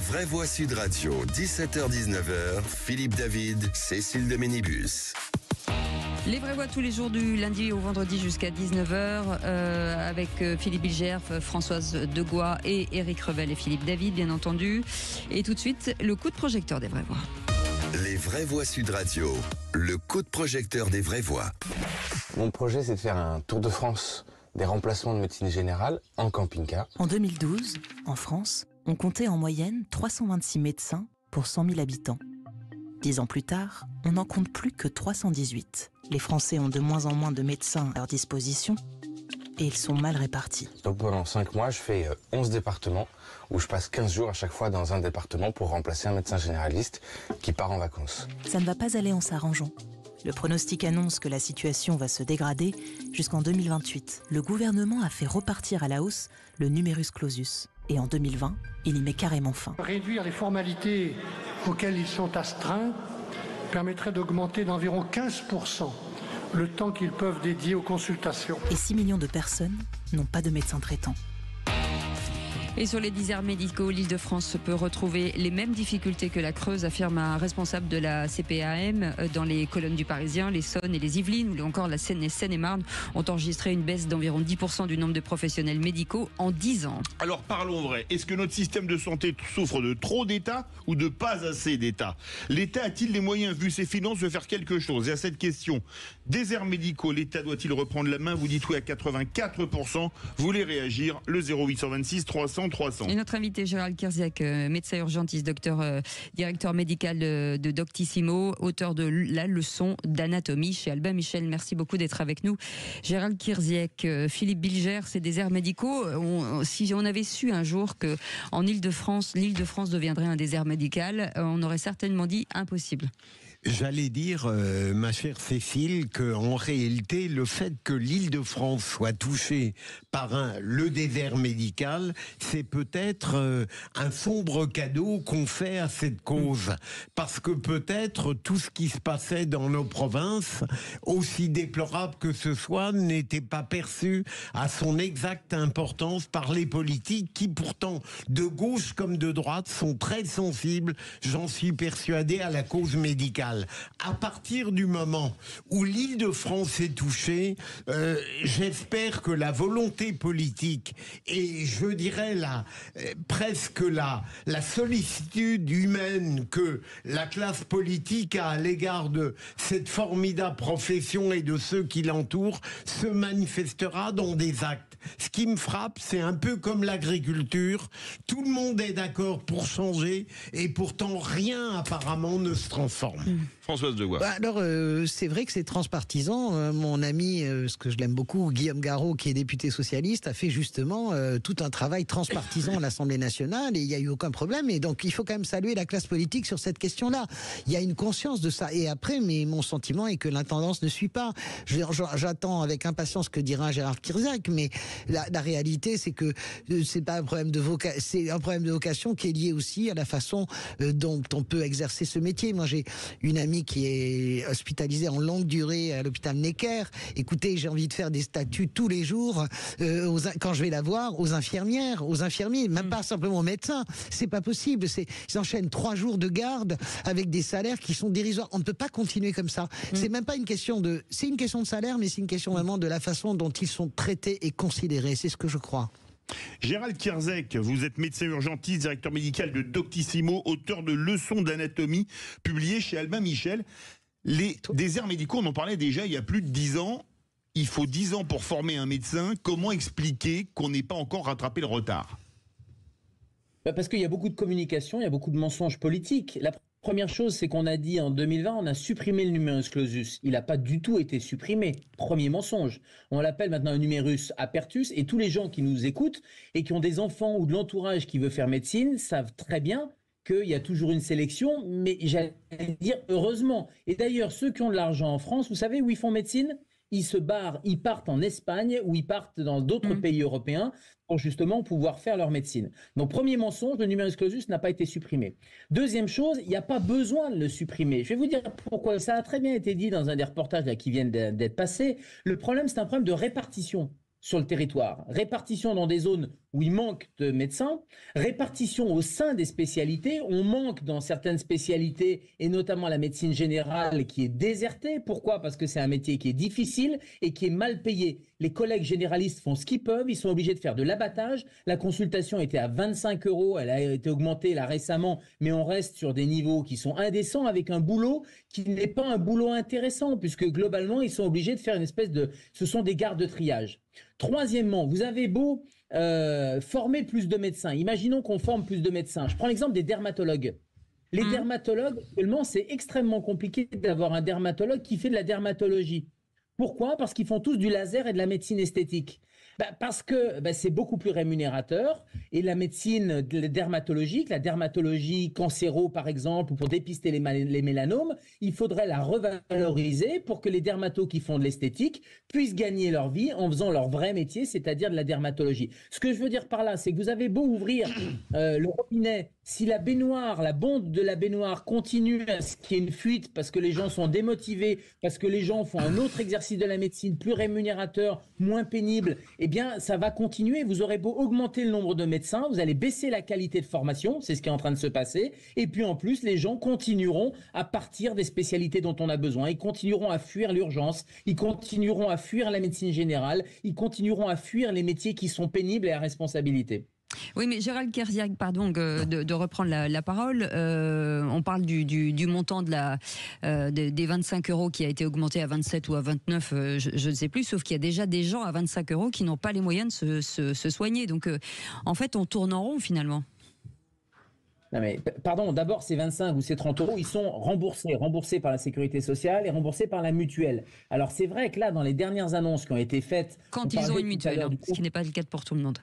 vraies voix Sud Radio, 17h-19h, Philippe David, Cécile de Ménibus. Les vraies voix tous les jours du lundi au vendredi jusqu'à 19h avec Philippe Bilgerf, Françoise Degois et Éric Revel et Philippe David bien entendu. Et tout de suite, le coup de projecteur des vraies voix. Les vraies voix Sud Radio, le coup de projecteur des vraies voix. Mon projet, c'est de faire un tour de France des remplacements de médecine générale en camping-car. En 2012, en France, on comptait en moyenne 326 médecins pour 100 000 habitants. 10 ans plus tard, on n'en compte plus que 318. Les Français ont de moins en moins de médecins à leur disposition et ils sont mal répartis. Donc pendant 5 mois, je fais 11 départements où je passe 15 jours à chaque fois dans un département pour remplacer un médecin généraliste qui part en vacances. Ça ne va pas aller en s'arrangeant. Le pronostic annonce que la situation va se dégrader jusqu'en 2028. Le gouvernement a fait repartir à la hausse le numerus clausus. Et en 2020, il y met carrément fin. Réduire les formalités auxquelles ils sont astreints permettrait d'augmenter d'environ 15% le temps qu'ils peuvent dédier aux consultations. Et 6 millions de personnes n'ont pas de médecin traitant. Et sur les déserts médicaux, l'Île-de-France peut retrouver les mêmes difficultés que la Creuse, affirme un responsable de la CPAM. Dans les colonnes du Parisien, l'Essonne et les Yvelines, ou encore la Seine et Seine-et-Marne, ont enregistré une baisse d'environ 10% du nombre de professionnels médicaux en 10 ans. Alors parlons vrai, est-ce que notre système de santé souffre de trop d'État ou de pas assez d'État? L'État a-t-il les moyens, vu ses finances, de faire quelque chose? Et à cette question, déserts médicaux, l'État doit-il reprendre la main? Vous dites oui à 84%, vous voulez réagir, le 0826 300 300. Et notre invité Gérald Kirziak, médecin urgentiste, directeur médical de Doctissimo, auteur de la leçon d'anatomie chez Albin Michel. Merci beaucoup d'être avec nous. Gérald Kirziak, Philippe Bilger, ces déserts médicaux, si on avait su un jour que en l'Île-de-France deviendrait un désert médical, on aurait certainement dit impossible. J'allais dire, ma chère Cécile, qu'en réalité, le fait que l'Île-de-France soit touchée par le désert médical, c'est peut-être un sombre cadeau qu'on fait à cette cause. Parce que peut-être tout ce qui se passait dans nos provinces, aussi déplorable que ce soit, n'était pas perçu à son exacte importance par les politiques qui pourtant, de gauche comme de droite, sont très sensibles, j'en suis persuadé, à la cause médicale. À partir du moment où l'Île-de-France est touchée, j'espère que la volonté politique et je dirais presque la sollicitude humaine que la classe politique a à l'égard de cette formidable profession et de ceux qui l'entourent se manifestera dans des actes. Ce qui me frappe, c'est un peu comme l'agriculture. Tout le monde est d'accord pour changer et pourtant rien apparemment ne se transforme. Françoise Degois. Alors, c'est vrai que c'est transpartisan. Mon ami, ce que je l'aime beaucoup, Guillaume Garot, qui est député socialiste, a fait justement tout un travail transpartisan à l'Assemblée nationale et il n'y a eu aucun problème. Et donc, il faut quand même saluer la classe politique sur cette question-là. Il y a une conscience de ça. Et après, mon sentiment est que l'intendance ne suit pas. J'attends avec impatience ce que dira Gérard Kirziak, mais la réalité, c'est que c'est pas un problème de c'est un problème de vocation qui est lié aussi à la façon dont on peut exercer ce métier. Moi, j'ai une amie qui est hospitalisée en longue durée à l'hôpital Necker. Écoutez, j'ai envie de faire des statuts tous les jours quand je vais la voir, aux infirmières, aux infirmiers, même pas simplement aux médecins. C'est pas possible. Ils enchaînent 3 jours de garde avec des salaires qui sont dérisoires. On ne peut pas continuer comme ça. C'est même pas une question c'est une question de salaire, mais c'est une question vraiment de la façon dont ils sont traités et considérés. C'est ce que je crois. Gérald Kirziak, vous êtes médecin urgentiste, directeur médical de Doctissimo, auteur de leçons d'anatomie publiées chez Albin Michel. Les déserts médicaux, on en parlait déjà il y a plus de 10 ans. Il faut 10 ans pour former un médecin. Comment expliquer qu'on n'ait pas encore rattrapé le retard? Parce qu'il y a beaucoup de communication, il y a beaucoup de mensonges politiques. La première chose, c'est qu'on a dit en 2020, on a supprimé le numerus clausus. Il n'a pas du tout été supprimé. Premier mensonge. On l'appelle maintenant un numerus apertus et tous les gens qui nous écoutent et qui ont des enfants ou de l'entourage qui veut faire médecine savent très bien qu'il y a toujours une sélection, mais j'allais dire heureusement. Et d'ailleurs, ceux qui ont de l'argent en France, vous savez où ils font médecine? Ils se barrent, ils partent en Espagne ou ils partent dans d'autres pays européens pour justement pouvoir faire leur médecine. Donc premier mensonge, le numerus clausus n'a pas été supprimé. Deuxième chose, il n'y a pas besoin de le supprimer. Je vais vous dire pourquoi. Ça a très bien été dit dans un des reportages là, qui viennent d'être passés. Le problème, c'est un problème de répartition sur le territoire. Répartition dans des zones où il manque de médecins, répartition au sein des spécialités, on manque dans certaines spécialités et notamment la médecine générale qui est désertée. Pourquoi? Parce que c'est un métier qui est difficile et qui est mal payé. Les collègues généralistes font ce qu'ils peuvent, ils sont obligés de faire de l'abattage. La consultation était à 25 €, elle a été augmentée là récemment, mais on reste sur des niveaux qui sont indécents avec un boulot qui n'est pas un boulot intéressant puisque globalement ils sont obligés de faire une espèce de... Ce sont des gardes de triage. Troisièmement, vous avez beau former plus de médecins. Imaginons qu'on forme plus de médecins. Je prends l'exemple des dermatologues. Les dermatologues, actuellement, c'est extrêmement compliqué d'avoir un dermatologue qui fait de la dermatologie. Pourquoi? Parce qu'ils font tous du laser et de la médecine esthétique. Parce que c'est beaucoup plus rémunérateur et la médecine dermatologique, la dermatologie cancéro par exemple, ou pour dépister les mélanomes, il faudrait la revaloriser pour que les dermatos qui font de l'esthétique puissent gagner leur vie en faisant leur vrai métier, c'est-à-dire de la dermatologie. Ce que je veux dire par là, c'est que vous avez beau ouvrir le robinet, si la baignoire, la bonde de la baignoire continue à ce qu'il y ait une fuite parce que les gens sont démotivés, parce que les gens font un autre exercice de la médecine plus rémunérateur, moins pénible, eh bien, ça va continuer. Vous aurez beau augmenter le nombre de médecins, vous allez baisser la qualité de formation, c'est ce qui est en train de se passer. Et puis, en plus, les gens continueront à partir des spécialités dont on a besoin. Ils continueront à fuir l'urgence, ils continueront à fuir la médecine générale, ils continueront à fuir les métiers qui sont pénibles et à responsabilité. Oui, mais Gérald Kirziak, pardon de reprendre la parole. On parle du montant des 25 € qui a été augmenté à 27 ou à 29, je ne sais plus, sauf qu'il y a déjà des gens à 25 € qui n'ont pas les moyens de se soigner. Donc, en fait, on tourne en rond finalement. Non mais, pardon, d'abord ces 25 ou ces 30 €, ils sont remboursés par la sécurité sociale et remboursés par la mutuelle. Alors c'est vrai que là, dans les dernières annonces qui ont été faites... Quand ils ont une mutuelle, ce qui n'est pas le cas pour tout le monde.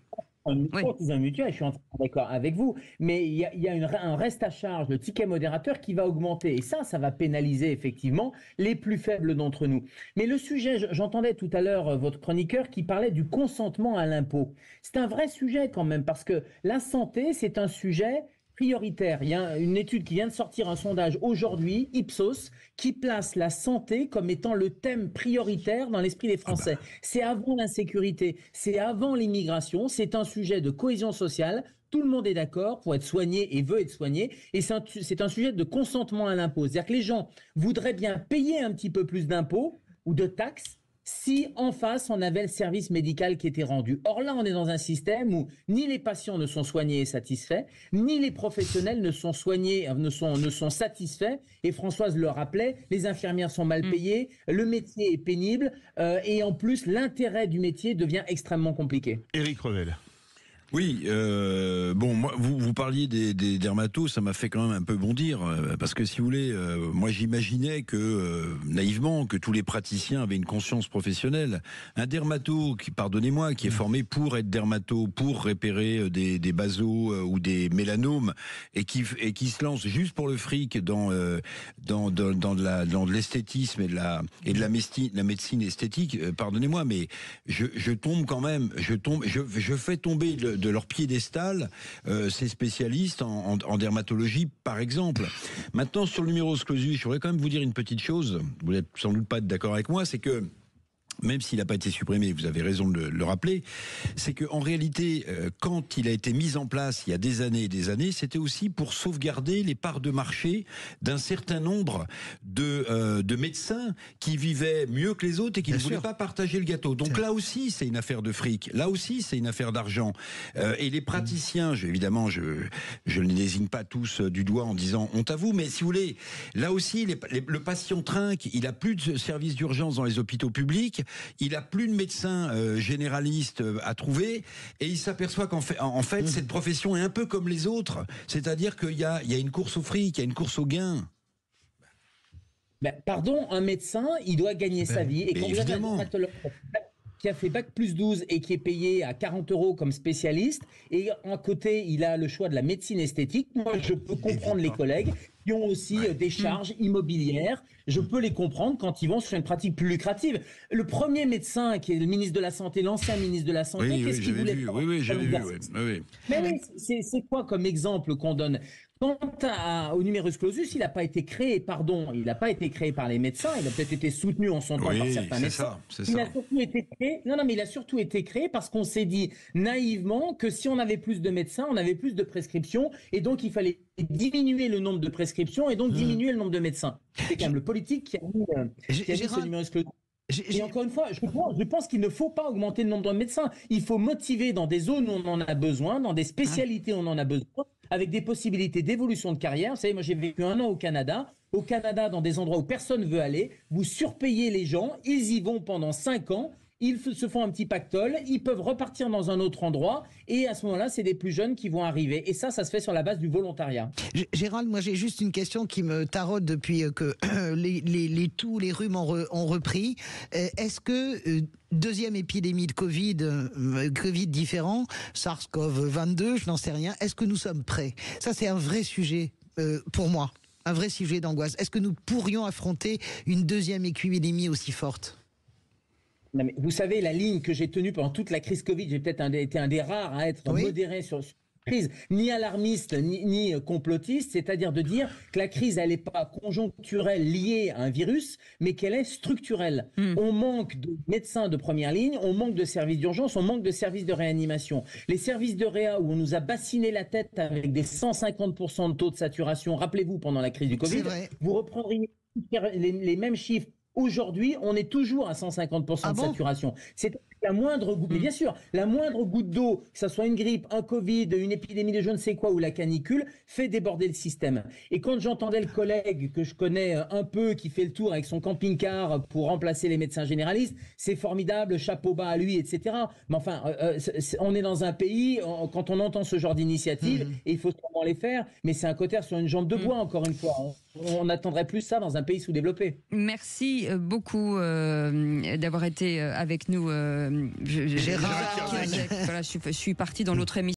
Ils ont une mutuelle, je suis d'accord avec vous, mais il y a un reste à charge, le ticket modérateur qui va augmenter. Et ça va pénaliser effectivement les plus faibles d'entre nous. Mais le sujet, j'entendais tout à l'heure votre chroniqueur qui parlait du consentement à l'impôt. C'est un vrai sujet quand même, parce que la santé, c'est un sujet prioritaire. Il y a une étude qui vient de sortir, un sondage aujourd'hui, Ipsos, qui place la santé comme étant le thème prioritaire dans l'esprit des Français. C'est avant l'insécurité, c'est avant l'immigration, c'est un sujet de cohésion sociale. Tout le monde est d'accord pour être soigné et veut être soigné. Et c'est un sujet de consentement à l'impôt. C'est-à-dire que les gens voudraient bien payer un petit peu plus d'impôts ou de taxes si en face on avait le service médical qui était rendu. Or là, on est dans un système où ni les patients ne sont soignés et satisfaits, ni les professionnels ne sont soignés, ne sont satisfaits. Et Françoise le rappelait, les infirmières sont mal payées, le métier est pénible et en plus l'intérêt du métier devient extrêmement compliqué. Éric Revel. Oui, bon, moi, vous parliez des dermatos, ça m'a fait quand même un peu bondir, parce que si vous voulez, moi j'imaginais que, naïvement, que tous les praticiens avaient une conscience professionnelle. Un dermato, pardonnez-moi, qui est formé pour être dermato, pour repérer des basos ou des mélanomes, et qui se lance juste pour le fric dans de l'esthétisme et de la médecine esthétique, pardonnez-moi, mais je tombe quand même, je fais tomber de leur piédestal ces spécialistes en dermatologie, par exemple. Maintenant, sur le numerus clausus, je voudrais quand même vous dire une petite chose, vous n'êtes sans doute pas d'accord avec moi, c'est que même s'il n'a pas été supprimé, vous avez raison de le rappeler, c'est qu'en réalité, quand il a été mis en place il y a des années et des années, c'était aussi pour sauvegarder les parts de marché d'un certain nombre de médecins qui vivaient mieux que les autres et qui ne voulaient pas partager le gâteau. Donc là aussi, c'est une affaire de fric. Là aussi, c'est une affaire d'argent. Et les praticiens, évidemment, je ne les désigne pas tous du doigt en disant honte à vous, mais si vous voulez, là aussi, le patient trinque, il n'a plus de services d'urgence dans les hôpitaux publics, il n'a plus de médecins généralistes à trouver, et il s'aperçoit qu'en fait, cette profession est un peu comme les autres, c'est-à-dire qu'il y a une course au fric, il y a une course au gain. Pardon, un médecin, il doit gagner sa vie, et quand vous avez un dermatologue qui a fait Bac plus 12 et qui est payé à 40 € comme spécialiste, et à côté, il a le choix de la médecine esthétique, moi je peux comprendre les collègues qui ont aussi des charges immobilières. Je peux les comprendre quand ils vont sur une pratique plus lucrative. Le premier médecin, qui est le ministre de la Santé, l'ancien ministre de la Santé, qu'est-ce qu'il voulait faire? Oui, j'avais vu. Oui. Mais oui, c'est quoi comme exemple qu'on donne? Quant au numerus clausus, il n'a pas été créé, il n'a pas été créé par les médecins, il a peut-être été soutenu en son temps par certains médecins. Il a surtout été créé, mais il a surtout été créé parce qu'on s'est dit naïvement que si on avait plus de médecins, on avait plus de prescriptions, et donc il fallait diminuer le nombre de prescriptions et donc diminuer le nombre de médecins. C'est quand même le politique qui a mis ce numerus clausus. Et encore une fois, je pense qu'il ne faut pas augmenter le nombre de médecins. Il faut motiver dans des zones où on en a besoin, dans des spécialités où on en a besoin, avec des possibilités d'évolution de carrière. Vous savez, moi j'ai vécu 1 an au Canada. Au Canada, dans des endroits où personne ne veut aller, vous surpayez les gens, ils y vont pendant 5 ans, ils se font un petit pactole, ils peuvent repartir dans un autre endroit, et à ce moment-là, c'est des plus jeunes qui vont arriver. Et ça se fait sur la base du volontariat. Gérald, moi j'ai juste une question qui me taraude depuis que les rhumes ont repris. Est-ce que deuxième épidémie de Covid différent, SARS-CoV-22, je n'en sais rien, est-ce que nous sommes prêts? Ça c'est un vrai sujet pour moi, un vrai sujet d'angoisse. Est-ce que nous pourrions affronter une deuxième épidémie aussi forte? Non, mais vous savez, la ligne que j'ai tenue pendant toute la crise Covid, j'ai peut-être été un des rares à être modéré sur la crise, ni alarmiste, ni complotiste, c'est-à-dire de dire que la crise, elle n'est pas conjoncturelle liée à un virus, mais qu'elle est structurelle. On manque de médecins de première ligne, on manque de services d'urgence, on manque de services de réanimation. Les services de réa où on nous a bassiné la tête avec des 150% de taux de saturation, rappelez-vous, pendant la crise du Covid, vous reprendriez les mêmes chiffres. Aujourd'hui, on est toujours à 150% de saturation. C'est la moindre goutte, mais bien sûr, la moindre goutte d'eau, que ce soit une grippe, un Covid, une épidémie de je ne sais quoi ou la canicule, fait déborder le système. Et quand j'entendais le collègue que je connais un peu, qui fait le tour avec son camping-car pour remplacer les médecins généralistes, c'est formidable, chapeau bas à lui, etc. Mais enfin, on est dans un pays, quand on entend ce genre d'initiative, et il faut sûrement les faire, mais c'est un cotère sur une jambe de bois, encore une fois. On attendrait plus ça dans un pays sous-développé. Merci beaucoup d'avoir été avec nous. Gérard. Voilà, je suis parti dans l'autre émission.